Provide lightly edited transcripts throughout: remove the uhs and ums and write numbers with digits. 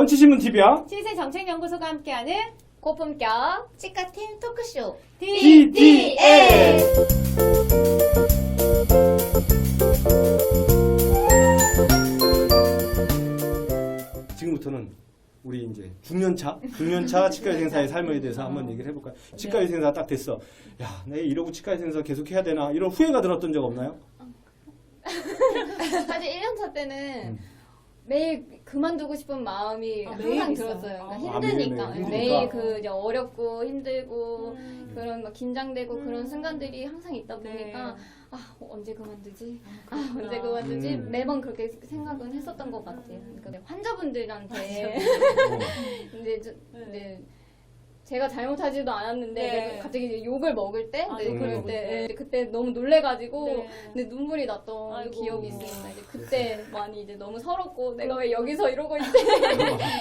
건치신문TV야 치세정책연구소가 함께하는 고품격 치과팀 토크쇼 DDS. 지금부터는 우리 이제 중년차 치과의생사의 삶에 대해서 한번 얘기를 해볼까요? 치과의생사 딱 됐어. 야, 내가 이러고 치과의생사 계속 해야 되나? 이런 후회가 들었던 적 없나요? 사실 1년차 때는 매일 그만두고 싶은 마음이 항상 들었어요. 그러니까 힘드니까. 매일 그 이제 어렵고 힘들고 그런 막 긴장되고 그런 순간들이 항상 있다 보니까 언제 그만두지? 언제 그만두지? 매번 그렇게 생각은 했었던 것 같아요. 그러니까 환자분들한테 이제 제가 잘못하지도 않았는데 갑자기 이제 욕을 먹을 때, 그럴 때 그때 너무 놀래가지고 근데 눈물이 났던 기억이 있습니다. 이제 그때 많이 이제 너무 서럽고 내가 왜 여기서 이러고 있지?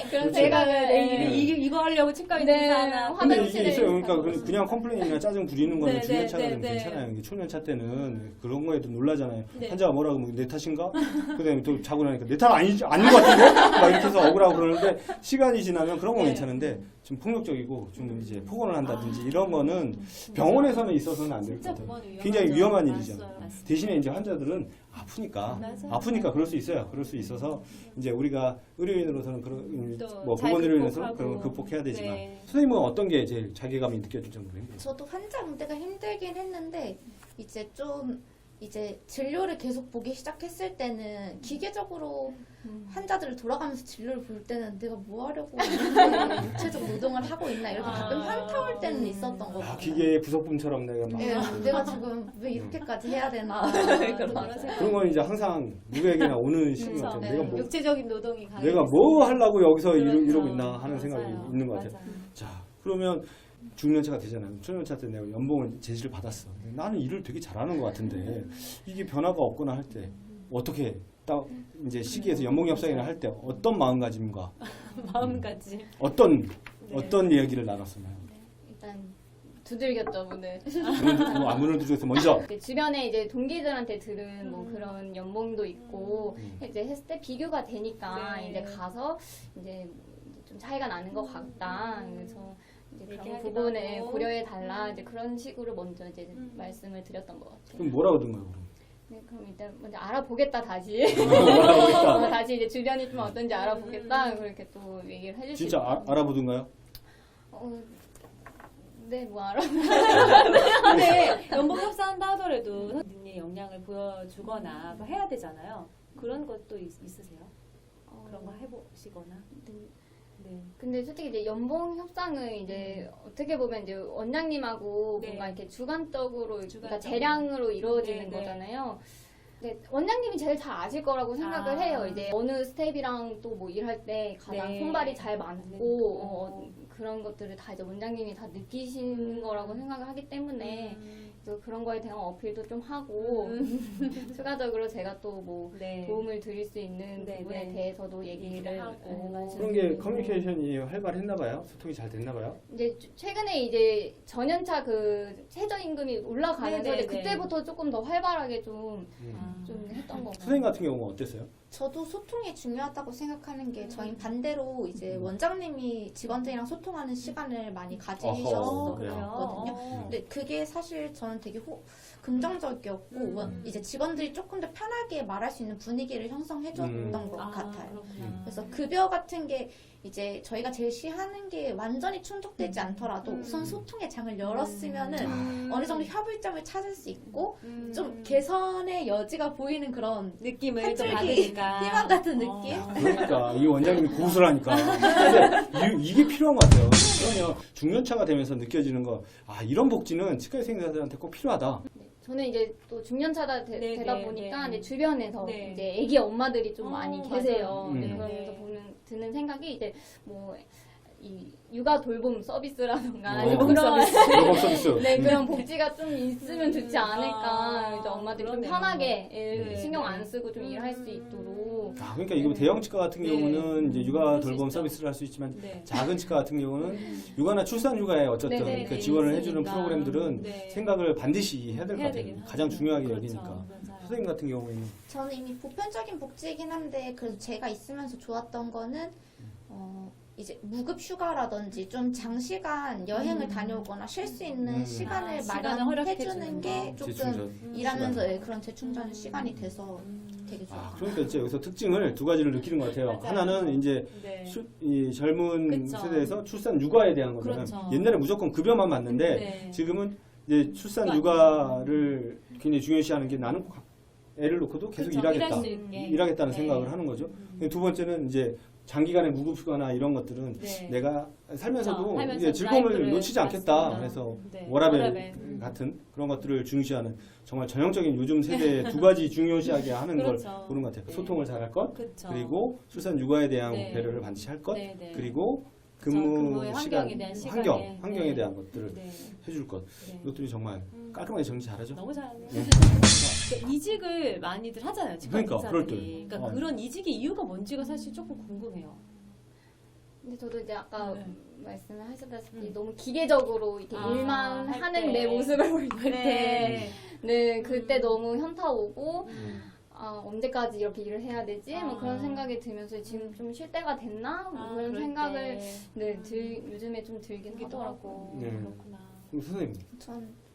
그런 생각을 이거 하려고 치과 의사나 근데 이게 있어요. 그러니까 그냥 컴플레인이나 짜증 부리는 거는 중년차가 되면 괜찮아요. 이게 초년차 때는 그런 거에도 놀라잖아요. 환자가 뭐라고 하면 내 탓인가? 그다음에 또 자고 나니까 내 탓 아닌 것 같은데? 막 이렇게 해서 억울하고 그러는데 시간이 지나면 그런 건 괜찮은데 좀 폭력적이고 좀 이제 폭언을 한다든지 이런 거는 병원에서는 있어서는 안 될 것 같아요. 굉장히 위험한 일이잖아요. 대신에 이제 환자들은 아프니까 그럴 수 있어요. 그럴 수 있어서 이제 우리가 의료인으로서는 그런 뭐 보건 의료인으로서는 그런 걸 극복해야 되지만 선생님은 어떤 게 제일 자괴감이 느껴질 정도로 힘들어요? 저도 환자 응대가 힘들긴 했는데 이제 진료를 계속 보기 시작했을 때는 기계적으로 환자들을 돌아가면서 진료를 볼 때는 내가 뭐 하려고 이렇게 육체적 노동을 하고 있나 이렇게 가끔 현타 올 때는 있었던 것 같아요. 기계의 부속품처럼 내가 막 내가 지금 왜 이렇게까지 해야 되나 그런 건 이제 항상 누구에게나 오는 시기 같아요. 육체적인 노동이 내가 뭐 하려고 여기서 이러고 있나 하는 생각이 있는 것 같아요. 자, 그러면 중년차가 되잖아요. 초년차 때 내가 연봉을 제시를 받았어. 나는 일을 되게 잘하는 것 같은데 이게 변화가 없거나 할 때 어떻게 딱 이제 시기에서 연봉 협상이나 할 때 어떤 마음가짐과 어떤 이야기를 나눴었나요? 일단 두들겼죠 문을. 문을 두드려서 먼저 주변에 이제 동기들한테 들은 뭐 그런 연봉도 있고 이제 했을 때 비교가 되니까 이제 가서 이제 좀 차이가 나는 것 같다. 그래서 이제 그런 부분을 고려해 달라 이제 그런 식으로 먼저 이제 말씀을 드렸던 것 같아요. 그럼 뭐라고 하던가요? 네, 그럼 일단 먼저 알아보겠다 다시. 알아보겠다. 다시 이제 주변이 좀 어떤지 알아보겠다 그렇게 또 얘기를 해주시고. 진짜 알아보던가요? 네, 뭐 알아. 근데 연봉 협상한다 하더라도 능력의 역량을 보여주거나 뭐 해야 되잖아요. 그런 것도 있으세요? 그런 거 해보시거나. 네. 근데 솔직히 이제 연봉 협상은 이제 어떻게 보면 이제 원장님하고 뭔가 이렇게 주관적으로 그러니까 재량으로 이루어지는 거잖아요. 네, 원장님이 제일 잘 아실 거라고 생각을 해요. 이제 어느 스텝이랑 또 뭐 일할 때 가장 손발이 잘 맞고 그런 것들을 다 이제 원장님이 다 느끼시는 거라고 생각을 하기 때문에 그래서 그런 거에 대한 어필도 좀 하고 추가적으로 제가 또 뭐 도움을 드릴 수 있는 부분에 대해서도 얘기를 하고 그런 게 커뮤니케이션이 활발했나 봐요. 소통이 잘 됐나 봐요. 이제 최근에 이제 전연차 그 최저임금이 올라가면서 이제 그때부터 조금 더 활발하게 좀 했던 거 같아요. 선생님 같은 경우는 어땠어요? 저도 소통이 중요하다고 생각하는 게 저희 반대로 이제 원장님이 직원들이랑 소통하는 시간을 많이 가지셨거든요. 근데 그게 사실 저는 되게 긍정적이었고 이제 직원들이 조금 더 편하게 말할 수 있는 분위기를 형성해줬던 것 같아요. 그래서 급여 같은 게 이제 저희가 제시하는 게 완전히 충족되지 않더라도 우선 소통의 장을 열었으면은 어느 정도 협의점을 찾을 수 있고 좀 개선의 여지가 보이는 그런 느낌을 좀 받으니까 희망 같은 느낌? 그러니까 이 원장님이 고수라니까. 근데 이게 필요한 것 같아요. 그러면 중년차가 되면서 느껴지는 거, 이런 복지는 치과의생사들한테 꼭 필요하다. 저는 이제 또 중년차가 되다 보니까 이제 주변에서 이제 아기 엄마들이 좀 많이 계세요. 그러면서 드는 생각이 이제 뭐 이 육아 돌봄 서비스라던가 돌봄 서비스. 그런 복지가 좀 있으면 좋지 않을까. 이제 엄마들이 좀 편하게 신경 안 쓰고 좀 일할 수 있도록. 그러니까 이거 대형 치과 같은 경우는 이제 육아 돌봄 서비스를 할 수 있지만 작은 치과 같은 경우는 육아나 출산 휴가에 어쨌든 그 지원을 해주는 프로그램들은 생각을 반드시 해야 될 것 같아요. 가장 중요하게 여기니까. 선생님 같은 경우에는 저는 이미 보편적인 복지이긴 한데 그래도 제가 있으면서 좋았던 거는 이제 무급 휴가라든지 좀 장시간 여행을 다녀오거나 쉴 수 있는 시간을 시간을 허락해 마련해주는 게 조금 재충전 일하면서 시간. 그런 재충전 시간이 돼서 되게 좋아요. 그러니까 이제 여기서 특징을 두 가지를 느끼는 것 같아요. 맞아요. 하나는 이제 네. 이 젊은 그쵸. 세대에서 출산 육아에 대한 거잖아요. 그렇죠. 옛날에 무조건 급여만 받는데 네. 지금은 이제 출산 육아를 굉장히 중요시하는 게 나는 애를 놓고도 계속 그렇죠. 일하겠다. 일할 수 있게. 일하겠다는 네. 생각을 하는 거죠. 두 번째는 이제 장기간의 무급휴가나 이런 것들은 네. 내가 살면서도 그렇죠. 살면서 이게 즐거움을 라이프를 놓치지 않겠다. 맞습니다. 그래서 네. 워라밸 워라밸. 같은 그런 것들을 중시하는 정말 전형적인 요즘 세대의 두 가지 중요시하게 하는 그렇죠. 걸 보는 것 같아요. 네. 소통을 잘할 것, 그렇죠. 그리고 출산 육아에 대한 네. 배려를 반드시 할 것, 네, 네. 그리고 그렇죠. 근무 근무의 환경에 대한 시간에. 환경에 네. 대한 것들을 네. 해줄 것. 네. 이것들이 정말 깔끔하게 정리 잘하죠. 너무 잘하네요. 네. 그러니까 이직을 많이들 하잖아요. 직장 그러니까, 그럴 때. 인사들이. 그러니까 어. 그런 이직의 이유가 뭔지가 사실 조금 궁금해요. 근데 저도 이제 아까 네. 말씀을 하셨다시피 너무 기계적으로 이렇게 일만 할 하는 때. 내 모습을 볼 때, 네, 그때 음. 너무 현타 오고, 음. 언제까지 이렇게 일을 해야 되지? 뭐 아. 그런 생각이 들면서 지금 좀 쉴 때가 됐나? 뭐 그런 그럴 생각을 때. 네, 요즘에 좀 들긴 하더라고요. 네. 그렇구나. 그럼 선생님.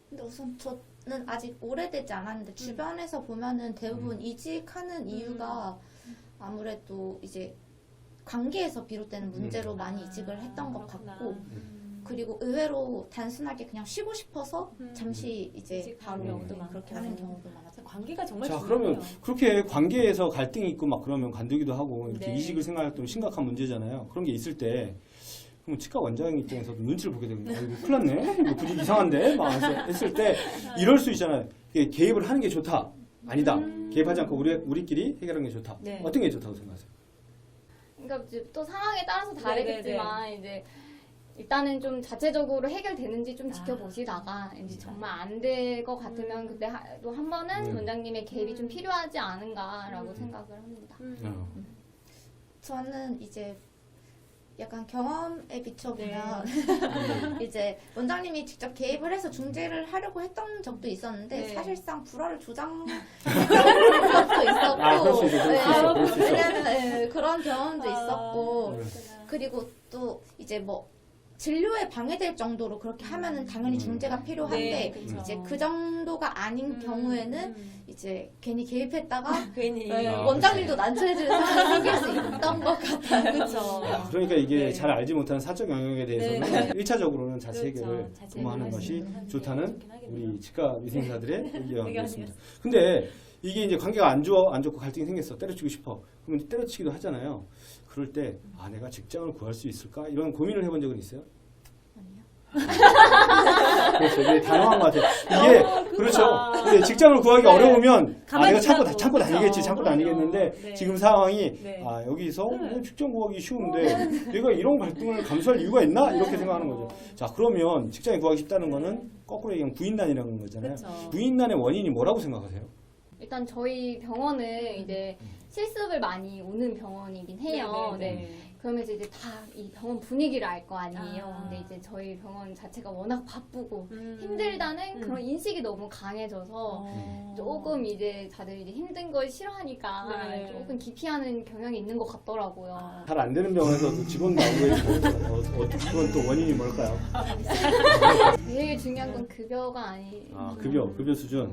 근데 우선 저는 아직 오래되지 않았는데 주변에서 보면은 대부분 이직하는 이유가 아무래도 이제 관계에서 비롯되는 문제로 많이 이직을 했던 것 그렇구나. 같고 그리고 의외로 단순하게 그냥 쉬고 싶어서 잠시 이제 이직하는 바로 경우도 네, 많고. 그렇게 하는 경우도 많았어요. 관계가 정말 자, 중요해요. 그러면 그렇게 관계에서 갈등이 있고 막 그러면 관두기도 하고 이렇게 네. 이직을 생각할 때 심각한 문제잖아요. 그런 게 있을 때 그럼 치과 원장 입장에서도 눈치를 보게 되거든요. 이거 큰일 났네. 이거 분위기 이상한데? 막 했을 때 이럴 수 있잖아요. 이게 개입을 하는 게 좋다. 아니다. 개입하지 않고 우리끼리 해결하는 게 좋다. 네. 어떤 게 좋다고 생각하세요? 그러니까 이제 또 상황에 따라서 네, 다르겠지만 이제 일단은 좀 자체적으로 해결되는지 좀 아, 지켜보시다가 이제 정말 안 될 것 같으면 그때 또 한 번은 원장님의 개입이 좀 필요하지 않은가라고 생각을 합니다. 저는 이제 약간 경험에 비춰보면 네. 이제 원장님이 직접 개입을 해서 중재를 하려고 했던 적도 있었는데 네. 사실상 불화를 조장했던 적도 있었고 그럴 수 있어, 그럴 수 있어. 왜냐면 그런 경험도 아, 있었고 그렇구나. 그리고 또 이제 뭐 진료에 방해될 정도로 그렇게 하면은 당연히 중재가 필요한데 네, 그쵸. 이제 그 정도가 아닌 경우에는 이제 괜히 개입했다가 괜히 원장님도 난처해지는 상황이 생길 수 있던 것 같아요. 그렇죠. 그러니까 이게 네. 잘 알지 못하는 사적 영역에 대해서는 네. 1차적으로는 자체 그렇죠. 해결을 자체 도모하는 해결할 수 것이 있는 게 좋다는 좋긴 하겠네요. 우리 치과 위생사들의 의견이었습니다. 의견이었습니다. 근데 이게 이제 관계가 안 좋고 갈등이 생겼어. 때려치고 싶어. 그러면 때려치기도 하잖아요. 그럴 때 내가 직장을 구할 수 있을까? 이런 고민을 해본 적은 있어요? 그렇죠. 이게 단호한 것 같아요. 이게 그렇죠. 근데 직장을 구하기 네. 어려우면 내가 가만히 참고 있다고. 참고 다니겠지, 그렇죠. 참고 그럼요. 다니겠는데 네. 지금 상황이 네. 여기서 네. 직장 구하기 쉬운데 내가 이런 갈등을 감수할 이유가 있나 이렇게 생각하는 거죠. 자, 그러면 직장에 구하기 쉽다는 거는 거꾸로 얘기하면 부인난이라는 거잖아요. 그렇죠. 부인난의 원인이 뭐라고 생각하세요? 일단 저희 병원은 이제 실습을 많이 오는 병원이긴 해요. 네. 그러면서 이제 다 이 병원 분위기를 알 거 아니에요. 아. 근데 이제 저희 병원 자체가 워낙 바쁘고 힘들다는 그런 인식이 너무 강해져서 조금 이제 다들 이제 힘든 걸 싫어하니까 네. 조금 기피하는 경향이 있는 것 같더라고요. 잘 안 되는 병원에서도 직원 나오고 그건 또 원인이 뭘까요? 제일 중요한 건 급여가 급여 수준.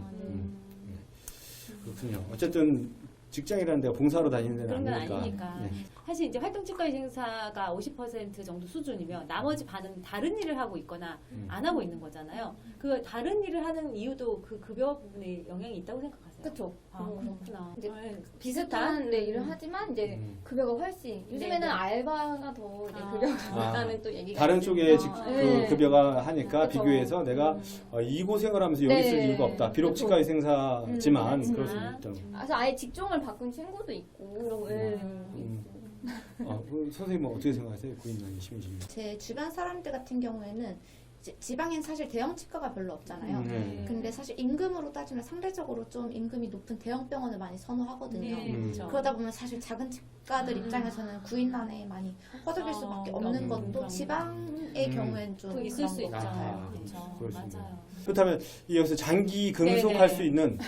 그렇군요. 어쨌든 직장이라는 데가 봉사로 다니는 데는 그런 건 아니니까. 아니니까. 네. 사실 이제 활동치과 의생사가 50% 정도 수준이면 나머지 반은 다른 일을 하고 있거나 안 하고 있는 거잖아요. 그 다른 일을 하는 이유도 그 급여 부분에 영향이 있다고 생각하세요? 그렇죠. 그렇구나. 이제 네. 비슷한 일을 하지만 이제 급여가 훨씬 요즘에는 네. 알바가 더 이제 급여가 있다는 또 얘기가 다른 있으니까. 쪽에 네. 급여가 하니까 그쵸. 비교해서 내가 이 고생을 하면서 여기 있을 네. 이유가 없다. 비록 그쵸. 치과 의생사지만 그렇지만. 그럴 수 있다. 그래서 아예 직종을 바꾼 친구도 있고. 네. 선생님은 어떻게 생각하세요? 부인난이 심해지면. 제 주변 사람들 같은 경우에는 지방엔 사실 대형 치과가 별로 없잖아요. 근데 사실 임금으로 따지면 상대적으로 좀 임금이 높은 대형 병원을 많이 선호하거든요. 그렇죠. 그러다 보면 사실 작은 치과들 입장에서는 구인난에 많이 허덕일 수밖에 없는 것도 지방의 경우엔 좀 있을 그런 수 것 있죠. 같아요. 그렇죠. 그럴 수 있네요. 맞아요. 그렇다면 여기서 장기 근속할 수 있는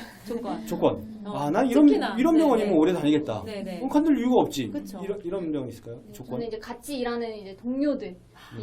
조건. 난 특히나. 이런 병원이면 네네. 오래 다니겠다. 네네. 관둘 이유가 없지. 그쵸. 이런 병원 있을까요? 조건. 저는 이제 같이 일하는 이제 동료들이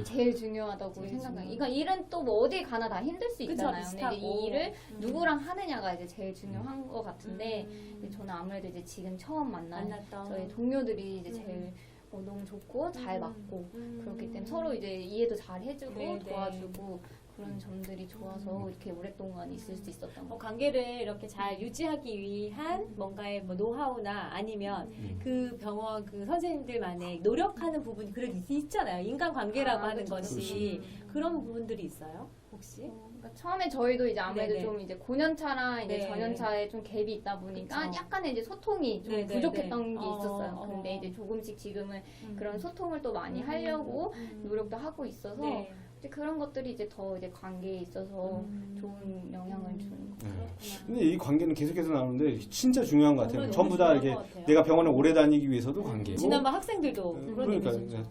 제일 중요하다고 생각해요. 그러니까 일은 또 뭐 어디 가나 다 힘들 수 그쵸, 있잖아요. 근데 비슷하고. 이제 이 일을 누구랑 하느냐가 이제 제일 중요한 것 같은데 이제 저는 아무래도 이제 지금 처음 만난 만났던 저희 동료들이 이제 제일 너무 좋고 잘 맞고 그렇기 때문에 서로 이제 이해도 잘 해주고 네, 네. 도와주고 그런 점들이 좋아서 이렇게 오랫동안 있을 수 있었던 것 같아요. 관계를 이렇게 잘 유지하기 위한 뭔가의 뭐 노하우나 아니면 그 병원 그 선생님들만의 노력하는 부분이 그래도 있잖아요. 인간관계라고 하는 것이 그런 부분들이 있어요. 혹시? 그러니까 처음에 저희도 이제 아무래도 네네. 좀 이제 고년차랑 이제 네. 전년차에 좀 갭이 있다 보니까 그쵸. 약간의 이제 소통이 좀 네네네. 부족했던 게 있었어요. 어. 근데 이제 조금씩 지금은 그런 소통을 또 많이 하려고 노력도 하고 있어서 네. 이제 그런 것들이 이제 더 이제 관계에 있어서 좋은 영향을 주는 것 같아요. 근데 이 관계는 계속해서 나오는데 진짜 중요한 것 같아요. 너무 전부 다 중요한 이렇게 것 같아요. 내가 병원에 오래 다니기 위해서도 관계고. 지난번 학생들도 그런 그러니까 얘기죠.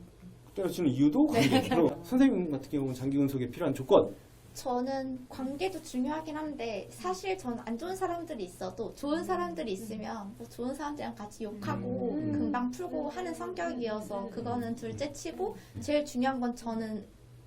때려치는 이유도 관계고. 선생님 같은 경우는 장기 근속에 필요한 조건. 저는 관계도 중요하긴 한데 사실 저는 안 좋은 사람들이 있어도 좋은 사람들이 있으면 뭐 좋은 사람들이랑 같이 욕하고 금방 풀고 하는 성격이어서 그거는 둘째치고 제일 중요한 건 저는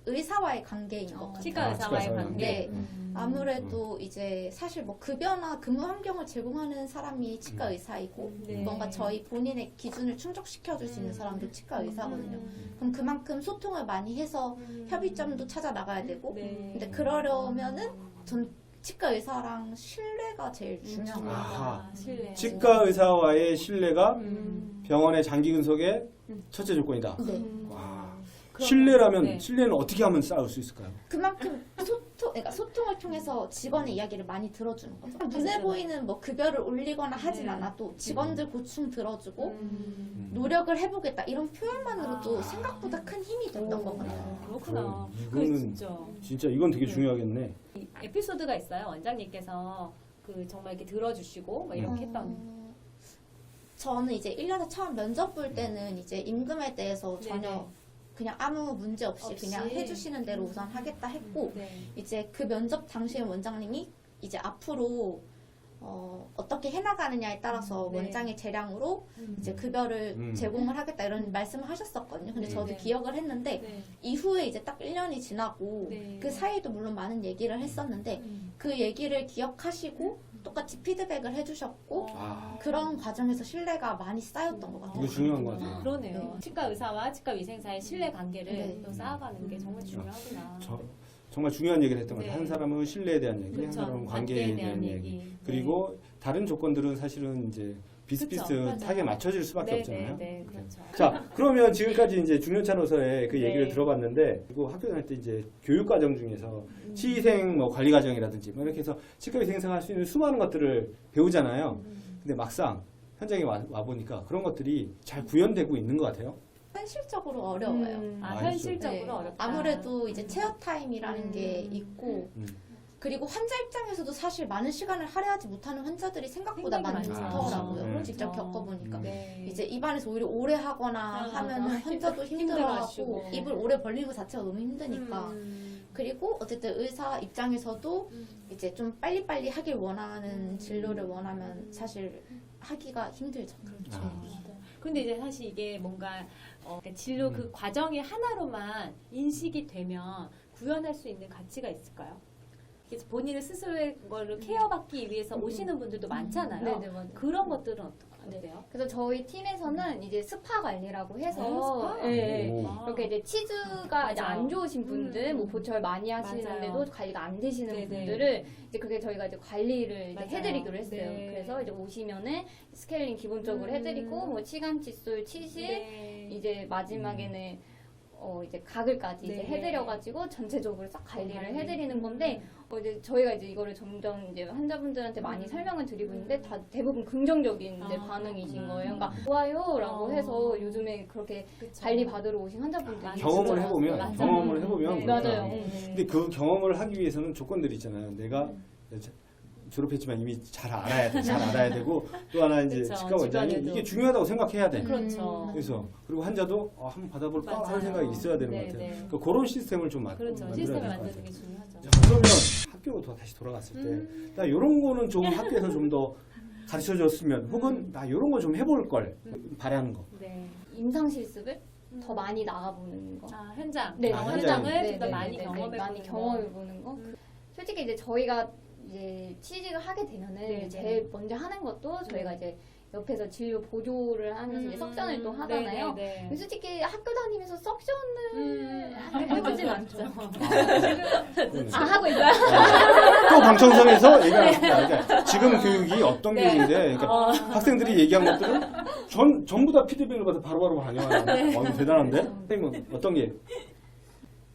의사와의 관계인 것 같아요. 치과 의사와의 치과 관계. 네. 아무래도 이제 사실 뭐 급여나 근무 환경을 제공하는 사람이 치과 의사이고 네. 뭔가 저희 본인의 기준을 충족시켜 줄 수 있는 사람도 치과 의사거든요. 그럼 그만큼 소통을 많이 해서 협의점도 찾아 나가야 되고 네. 근데 그러려면은 전 치과 의사랑 신뢰가 제일 중요한 것 같아요. 아하. 신뢰. 치과 의사와의 신뢰가 병원의 장기 근속의 첫째 조건이다. 네. 와. 그러면, 신뢰라면 네. 신뢰는 어떻게 하면 쌓을 수 있을까요? 그만큼 그러니까 소통을 통해서 직원의 이야기를 많이 들어주는 거죠. 눈에 보이는 뭐 급여를 올리거나 하진 않아도 직원들 고충 들어주고 노력을 해보겠다 이런 표현만으로도 생각보다 큰 힘이 됐던 것 같아요. 그렇구나. 그럼 그게 이거는 진짜. 이건 되게 중요하겠네. 이 에피소드가 있어요. 원장님께서 그 정말 이렇게 들어주시고 막 이렇게 했던. 저는 이제 1년에 처음 면접 볼 때는 이제 임금에 대해서 전혀 네네. 그냥 아무 문제 없이 없이. 그냥 해주시는 대로 우선 하겠다 했고 네. 이제 그 면접 당시에 원장님이 이제 앞으로 어떻게 해나가느냐에 따라서 네. 원장의 재량으로 이제 급여를 제공을 하겠다 이런 말씀을 하셨었거든요. 근데 저도 네. 기억을 했는데 네. 이후에 이제 딱 1년이 지나고 네. 그 사이에도 물론 많은 얘기를 했었는데 그 얘기를 기억하시고 똑같이 피드백을 해주셨고 그런 과정에서 신뢰가 많이 쌓였던 것 같아요. 이거 중요한 것 같아요. 그러네요. 네. 치과 의사와 치과 위생사의 신뢰 관계를 네. 또 쌓아가는 게 정말 중요하구나. 정말 중요한 얘기를 했던 것 같아요. 네. 한 사람은 신뢰에 대한 얘기, 그렇죠. 한 사람은 관계에 대한 얘기. 네. 그리고 다른 조건들은 사실은 이제 비슷비슷하게 맞아요. 맞춰질 수밖에 네, 없잖아요. 네, 네, 그렇죠. 자, 그러면 지금까지 이제 중년차로서의 그 얘기를 네. 들어봤는데, 그리고 학교 다닐 때 이제 교육과정 중에서 치위생 뭐 관리과정이라든지 뭐 이렇게 해서 치과위생사 할 수 있는 수많은 것들을 배우잖아요. 근데 막상 현장에 와 보니까 그런 것들이 잘 구현되고 있는 것 같아요. 현실적으로 어려워요. 현실적으로 네. 어렵다. 아무래도 이제 체어 타임이라는 게 있고 그리고 환자 입장에서도 사실 많은 시간을 할애하지 못하는 환자들이 생각보다 굉장히 많더라고요. 많죠. 직접 그렇죠. 겪어보니까. 네. 이제 입안에서 오히려 오래 하거나 하면 환자도 힘들어하고 힘들어하시고. 입을 오래 벌리는 것 자체가 너무 힘드니까. 그리고 어쨌든 의사 입장에서도 이제 좀 빨리빨리 하길 원하는 진료를 원하면 사실 하기가 힘들죠. 그렇죠. 근데 이제 사실 이게 뭔가 그러니까 진료 그 과정이 하나로만 인식이 되면 구현할 수 있는 가치가 있을까요? 그래서 본인을 스스로의 거를 케어받기 위해서 오시는 분들도 많잖아요. 네네, 맞아요. 그런 것들은 어때요? 그래서 저희 팀에서는 이제 스파 관리라고 해서 스파? 예, 오. 이렇게 이제 치주가 이제 맞아요. 안 좋으신 분들, 뭐 보철 많이 하시는데도 맞아요. 관리가 안 되시는 네네. 분들을 이제 그게 저희가 이제 관리를 이제 맞아요. 해드리기로 했어요. 네. 그래서 이제 오시면은 스케일링 기본적으로 해드리고 뭐 치간 칫솔, 치실 네. 이제 마지막에는 이제 가글까지 이제 네. 해드려가지고 전체적으로 싹 관리를 관리. 해드리는 건데 이제 저희가 이제 이거를 점점 이제 환자분들한테 많이 설명을 드리고 있는데 다 대부분 긍정적인 이제 반응이신 거예요. 그러니까 좋아요라고 해서 요즘에 그렇게 그쵸. 관리 받으러 오신 환자분들이 경험을 진짜 해보면 많아요. 경험을 해보면 네. 그렇다. 맞아요. 근데 그 경험을 하기 위해서는 조건들이 있잖아요. 내가 졸업했지만 이미 잘 알아야 돼. 잘 알아야 되고 또 하나 이제 그쵸, 치과 원장이 주변에도. 이게 중요하다고 생각해야 돼. 그렇죠. 그래서 그리고 환자도 한번 받아볼까 맞아요. 하는 생각이 있어야 되는 네, 것 같아요. 네. 그러니까 그런 시스템을 좀 그렇죠. 만들어야 시스템을 될것 만드는 같아요. 게 중요하죠. 자, 그러면 학교로 다시 돌아갔을 때, 나 이런 거는 좀 학교에서 좀 더 가르쳐 줬으면, 혹은 나 이런 거 좀 해볼 걸 바라는 거. 네. 임상 실습을 더 많이 나가보는 거. 아, 현장. 네, 현장을 네, 좀 더 네, 많이 네, 경험해 많이 경험해 보는 거. 솔직히 이제 저희가 이제 취직을 하게 되면은 네, 이제 제일 먼저 하는 것도 저희가 이제 옆에서 진료 보조를 하면서 이제 석션을 또 하잖아요. 네, 네. 솔직히 학교 다니면서 석션을 음. 해보진 않죠. 그거는 아 하고 있어요? 또 방청석에서 얘기하는 그러니까 지금 교육이 어떤 네. 교육인데, 그러니까 학생들이 얘기한 것들은 전부 다 피드백을 받아 바로바로 반영하는 거. 이거 대단한데? 선생님은 어떤 게?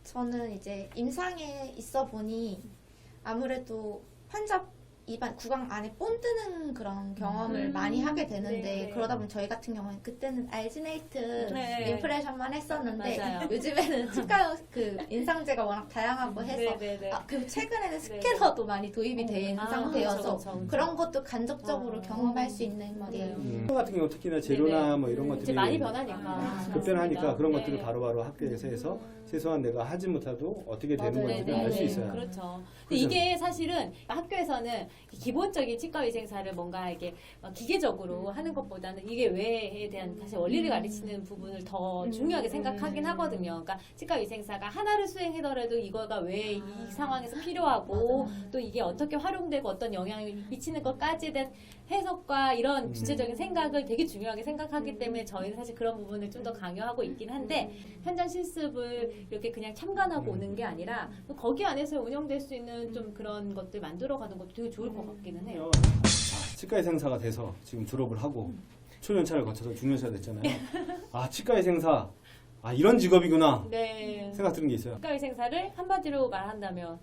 저는 이제 임상에 있어 보니 아무래도 환자 입안 구강 안에 본드는 그런 경험을 많이 하게 되는데 네. 그러다 보면 저희 같은 경우는 그때는 알지네이트 네. 임프레션만 했었는데 맞아요. 요즘에는 치과 그 인상제가 워낙 다양하고 해서 그리고 최근에는 스캐너도 많이 도입이 된 상태여서 그렇죠. 그런 것도 간접적으로 경험할 수 있는 게 치과 같은 경우 특히나 재료나 뭐 이런 것들이 이제 많이 변하니까. 급변하니까 그런 네. 것들을 바로바로 학교에서 해서 최소한 내가 하지 못해도 어떻게 되는 맞아요. 건지를 네, 알 수 네. 있어요. 그렇죠. 근데 이게 사실은 학교에서는 기본적인 치과위생사를 뭔가 이게 기계적으로 하는 것보다는 이게 왜에 대한 사실 원리를 가르치는 부분을 더 중요하게 생각하긴 하거든요. 그러니까 치과위생사가 하나를 수행하더라도 이거가 왜 이 상황에서 필요하고 또 이게 어떻게 활용되고 어떤 영향을 미치는 것까지에 대한 해석과 이런 주체적인 생각을 되게 중요하게 생각하기 때문에 저희는 사실 그런 부분을 좀 더 강요하고 있긴 한데 현장 실습을 이렇게 그냥 참관하고 오는 게 아니라 또 거기 안에서 운영될 수 있는 좀 그런 것들 만들어가는 것도 되게 좋을 것 같기는 해요. 치과의생사가 돼서 지금 졸업을 하고 초년차를 거쳐서 중년차 됐잖아요. 아, 치과의생사, 아 이런 직업이구나 네. 생각 드는 게 있어요. 치과위생사를 한마디로 말한다면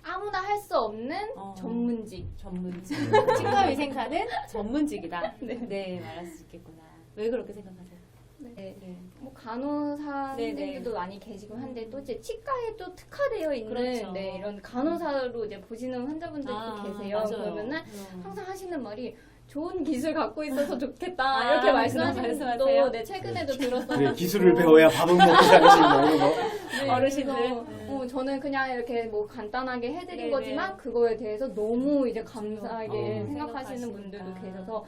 아무나 할 수 없는 전문직. 전문직. 치과위생사는 전문직이다. 네, 말할 수 있겠구나. 왜 그렇게 생각하세요? 네. 네. 뭐 간호사님들도 네, 많이 계시고 한데 또 이제 치과에 또 특화되어 있는 그렇죠. 네, 이런 간호사로 이제 보시는 환자분들도 계세요. 맞아요. 그러면은 항상 하시는 말이 좋은 기술 갖고 있어서 좋겠다 아, 이렇게 그런 말씀하시는 말씀하세요? 분도 네, 최근에도 들었어요. 그래, 기술을 배워야 밥은 먹고 살지 뭐 이런 거. 네, 어르신들. 그래서, 저는 그냥 이렇게 뭐 간단하게 해드린 네네. 거지만 그거에 대해서 너무 이제 감사하게 어. 생각하시는 분들도 생각하시니까. 계셔서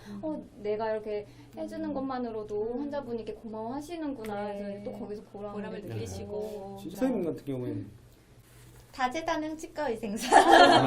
내가 이렇게 해주는 것만으로도 환자분이 이렇게 고마워하시는구나 네. 해서 또 거기서 보람을 보람을 느끼시고. 선생님 같은 경우에는 다재다능 치과의생사.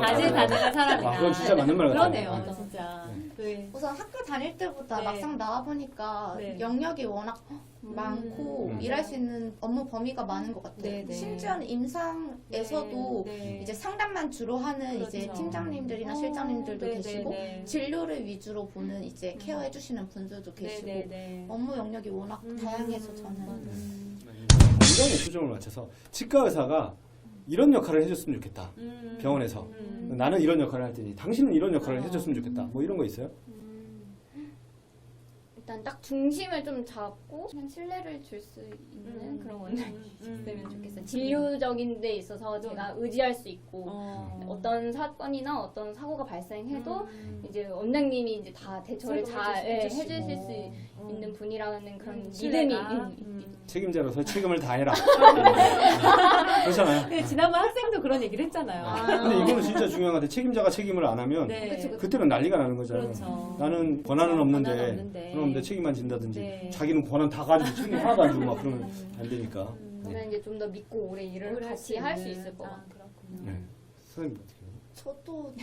다재다능한 사람이다. 아, 그건 진짜 맞는 말 같아요. 그러네요, 네. 진짜. 네. 네. 우선 학교 다닐 때보다 네. 막상 나와보니까 네. 영역이 워낙 많고 일할 수 있는 업무 범위가 많은 것 같아요. 네, 네. 심지어는 임상에서도 네. 이제 상담만 주로 하는 이제 그렇죠. 팀장님들이나 실장님들도 네, 계시고 네, 네. 진료를 위주로 보는 이제 케어해주시는 분들도 계시고 네, 네, 네. 업무 영역이 워낙 다양해서 저는 굉장히 초점을 맞춰서 치과 의사가 이런 역할을 해줬으면 좋겠다. 병원에서 나는 이런 역할을 할 테니 당신은 이런 역할을 해줬으면 좋겠다. 뭐 이런 거 있어요? 일단 딱 중심을 좀 잡고 그냥 신뢰를 줄 수 있는 그런 원장이 있으면 좋겠어요. 진료적인 데 있어서 제가 의지할 수 있고 어떤 사건이나 어떤 사고가 발생해도 이제 원장님이 이제 다 대처를 잘 해주실 수 있는 분이라는 그런 믿음이 신뢰가. 책임자로서 책임을 다해라. 그렇잖아요. 네, 지난번 학생도 그런 얘기를 했잖아요. 근데 이거는 진짜 중요한 것 같아요. 책임자가 책임을 안 하면 네. 그때는 난리가 나는 거잖아요. 그렇죠. 나는 권한은 없는데, 권한은 없는데. 그럼 내 책임만 진다든지 네. 자기는 권한 다 가지고 책임 하나도 안 주고 막 그러면 안 되니까. 저는 이제 좀 더 믿고 오래 일을 같이 할 수 있을 것 같아요. 그렇군요. 네. 선생님 어떻게 해요? 저도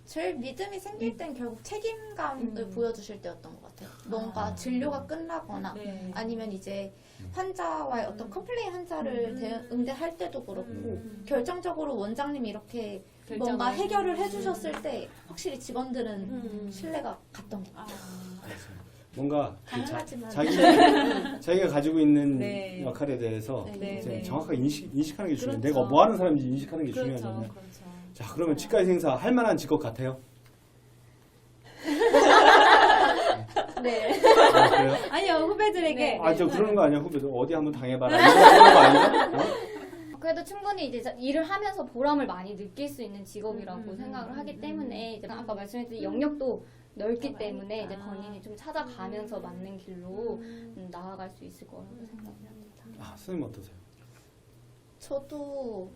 제일 믿음이 생길 땐 결국 책임감을 보여주실 때였던 것 같아요. 뭔가 진료가 끝나거나 네. 아니면 이제 환자와의 어떤 컴플레인 환자를 응대할 때도 그렇고 결정적으로 원장님이 이렇게 뭔가 결정을. 해결을 해주셨을 때 확실히 직원들은 신뢰가 갔던 것 같아요. 알겠습니다. 뭔가 그 당연하지만. 자기가 가지고 있는 네. 역할에 대해서 네, 이제 네. 정확하게 인식하는 게 중요해요. 그렇죠. 내가 뭐 하는 사람인지 인식하는 게 그렇죠. 중요하잖아요. 그렇죠. 자, 그러면 치과의생사 할 만한 직업 같아요? 네. 아, 그래요? 아니요, 후배들에게. 네. 아, 저 그러는 거 아니야, 후배들. 어디 한번 당해봐라. 이런 거 아니야? 어? 그래도 충분히 이제 일을 하면서 보람을 많이 느낄 수 있는 직업이라고 음, 생각을 하기 때문에 이제 아까 말씀했듯이 영역도 넓기 때문에 이제 본인이 좀 찾아가면서 맞는 길로 나아갈 수 있을 거라고 생각합니다. 아, 선생님 어떠세요? 저도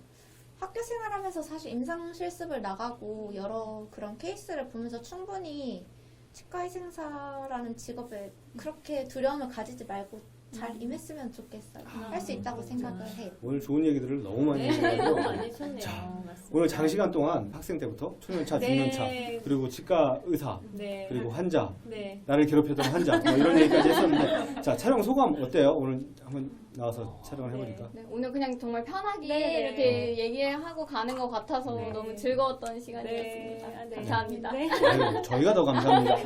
학교 생활하면서 사실 임상 실습을 나가고 여러 그런 케이스를 보면서 충분히 치과의생사라는 직업에 그렇게 두려움을 가지지 말고 잘 임했으면 좋겠어요. 할 수 있다고 생각을 해요. 오늘 좋은 얘기들을 너무 많이 네, 해주셔가지고 많이 해주셨네요. 자, 맞습니다. 오늘 장시간 동안 학생 때부터 초년차, 중년차, 네. 그리고 치과 의사, 네. 그리고 환자, 네. 나를 괴롭혔던 환자 뭐 이런 얘기까지 했었는데 자, 촬영 소감 어때요? 오늘 한번 나와서 촬영을 해보니까 네, 오늘 그냥 정말 편하게 네. 이렇게 얘기하고 가는 것 같아서 네. 너무 즐거웠던 시간이었습니다. 네. 감사합니다. 네. 아유, 저희가 더 감사합니다.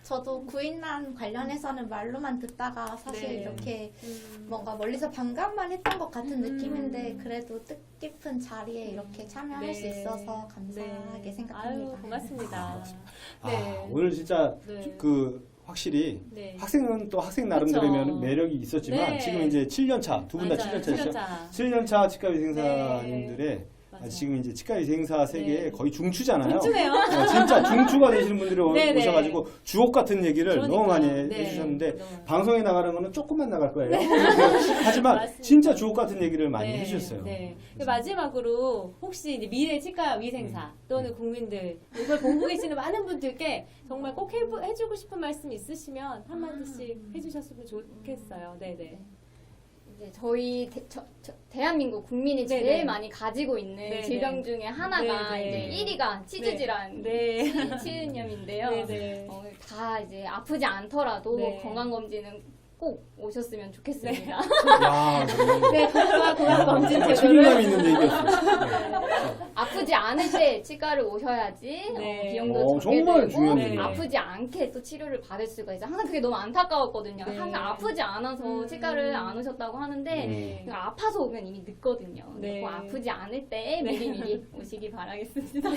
저도 구인난 관련해서는 말로만 듣다가 사실 네. 이렇게 뭔가 멀리서 반감만 했던 것 같은 느낌인데 그래도 뜻깊은 자리에 이렇게 참여할 네. 수 있어서 감사하게 네. 생각합니다. 아유, 고맙습니다. 아, 네. 오늘 진짜 네. 그 확실히 네. 학생은 또 학생 나름대로의 그렇죠. 매력이 있었지만 네. 지금 이제 7년차 두 분 다 맞아요. 7년차시죠? 7년차. 7년차 치과의생사님들의 맞아요. 지금 이제 치과의생사 세계의 네. 거의 중추잖아요. 중추네요. 진짜 중추가 되시는 분들이 네, 네. 오셔가지고 주옥 같은 얘기를 그러니까요. 너무 많이 네. 해주셨는데 너무. 방송에 나가는 거는 조금만 나갈 거예요. 하지만 맞습니다. 진짜 주옥 같은 얘기를 많이 네, 해주셨어요. 네. 마지막으로 혹시 이제 미래 치과 위생사 또는 국민들 이걸 보고 계시는 많은 분들께 정말 꼭 해주고 싶은 말씀 있으시면 한마디씩 해주셨으면 좋겠어요. 네네. 이제 저희 대한민국 국민이 제일 네네. 많이 가지고 있는 네네. 질병 중에 하나가 네네. 이제 1위가 치주 질환, 네. 치은염인데요. 네네. 다 이제 아프지 않더라도 네. 건강 검진은 꼭 오셨으면 좋겠습니다. 야, 정말 네, 건강 검진 정말 제도를 책임감 있는 얘기였어요. 아프지 않을 때 치과를 오셔야지 네. 비용도 적게 정말 들고 중요한 얘기예요. 아프지 않게 또 치료를 받을 수가 있어요. 항상 그게 너무 안타까웠거든요. 네. 항상 아프지 않아서 치과를 안 오셨다고 하는데 네. 그냥 아파서 오면 이미 늦거든요. 네. 꼭 아프지 않을 때 미리미리 오시기 바라겠습니다.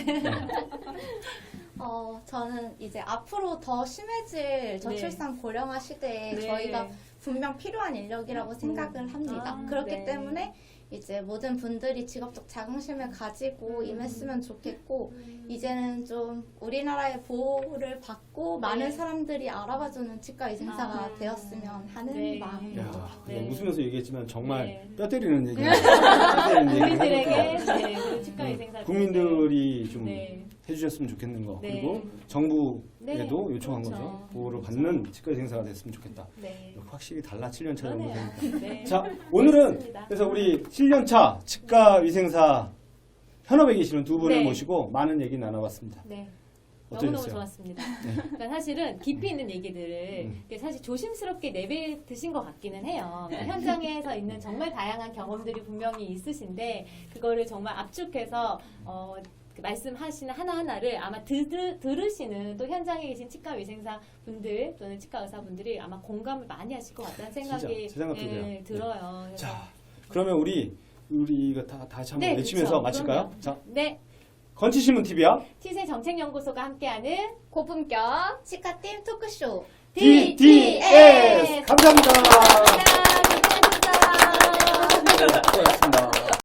저는 이제 앞으로 더 심해질 저출산 고령화 시대에 네. 저희가 분명 필요한 인력이라고 생각을 합니다. 아, 그렇기 네. 때문에 이제 모든 분들이 직업적 자긍심을 가지고 임했으면 좋겠고 이제는 좀 우리나라의 보호를 받고 많은 사람들이 알아봐주는 치과의생사가 되었으면 하는 네. 마음입니다. 야, 네. 그냥 웃으면서 얘기했지만 정말 네. 뼈 때리는 얘기예요. 뼈 때리는 얘기를 국민들에게 해볼게요. 네, 그리고 치과 위생사 국민들이 좀 네. 해주셨으면 좋겠는 거 네. 그리고 정부에도 네. 요청한 그렇죠. 거죠. 보호를 받는 치과의생사가 됐으면 좋겠다. 네. 확실히 달라 7년 차 정도 그러네요. 되니까. 네. 자, 오늘은 멋있습니다. 그래서 우리 7년차 치과위생사 현업에 계시는 두 분을 네. 모시고 많은 얘기 나눠봤습니다. 네. 너무너무 어떠셨어요? 좋았습니다. 그러니까 사실은 깊이 있는 얘기들을 이게 사실 조심스럽게 내뱉으신 것 같기는 해요. 그러니까 현장에서 있는 정말 다양한 경험들이 분명히 있으신데 그거를 정말 압축해서 그 말씀하시는 하나하나를 아마 들으시는 또 현장에 계신 치과 위생사 분들 또는 치과 의사 분들이 아마 공감을 많이 하실 것 같다는 생각이 제 생각도 그래요. 들어요. 그래서 자, 그러면 우리가 다시 한번 네, 외치면서 그렇죠. 마칠까요? 그럼요. 자, 네, 건치신문 TV와 티세 정책연구소가 함께하는 고품격 치과팀 토크쇼 DDS 감사합니다.